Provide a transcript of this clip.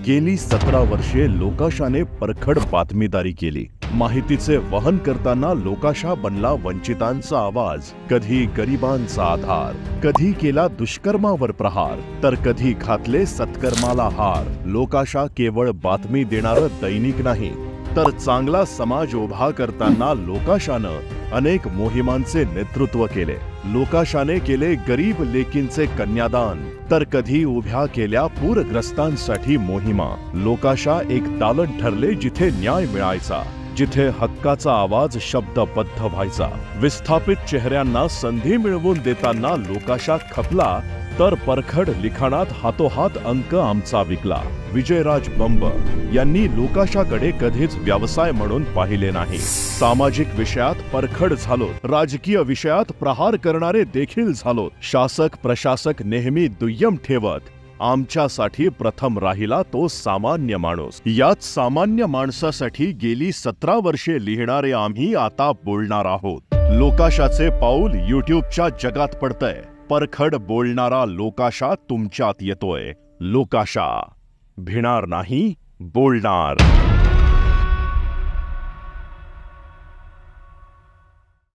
गेली 17 वर्षे लोकाशाने परखड बातमीदारी केली। माहितीचे वहन करताना लोकाशा बनला वंचितांचा आवाज, कधी गरिबांचा आधार, कधी केला दुष्कर्मावर प्रहार, तर कधी घातले सत्कर्माला हार। लोकाशा केवळ बातमी देणारं दैनिक नाही, तर चांगला समाज उभा करताना लोकाशाने अनेक मोहिमांचे नेतृत्व केले। लोकाशाने केले गरीब लेकींचे कन्यादान, तर कधी उभ्या केल्या पूरग्रस्तांसाठी मोहिमा। लोकाशा एक दालन ठरले जिथे न्याय मिळायचा, जिथे हक्काचा आवाज शब्दबद्ध व्हायचा। विस्थापित चेहऱ्यांना संधी मिळवून देताना लोकाशा खपला, तर परखड लिखाणात हातोहात अंक आमचा विकला। विजयराज बंब यांनी लोकाशाकडे कधीच व्यवसाय म्हणून पाहिले नाही। सामाजिक विषयात परखड झालो, राजकीय विषयात प्रहार करणारे देखील झालो। शासक प्रशासक नेहमी दुय्यम ठेवत आमच्यासाठी प्रथम राहिला तो सामान्य माणूस। याच सामान्य माणसासाठी गेली 17 वर्षे लिहिणारे आम्ही आता बोलणार आहोत। लोकाशाचे पाऊल यूट्यूबच्या जगात पडतंय। परखड बोलणारा लोकाशा तुमच्यात येतोय। लोकाशा भिणार नाही, बोलणार।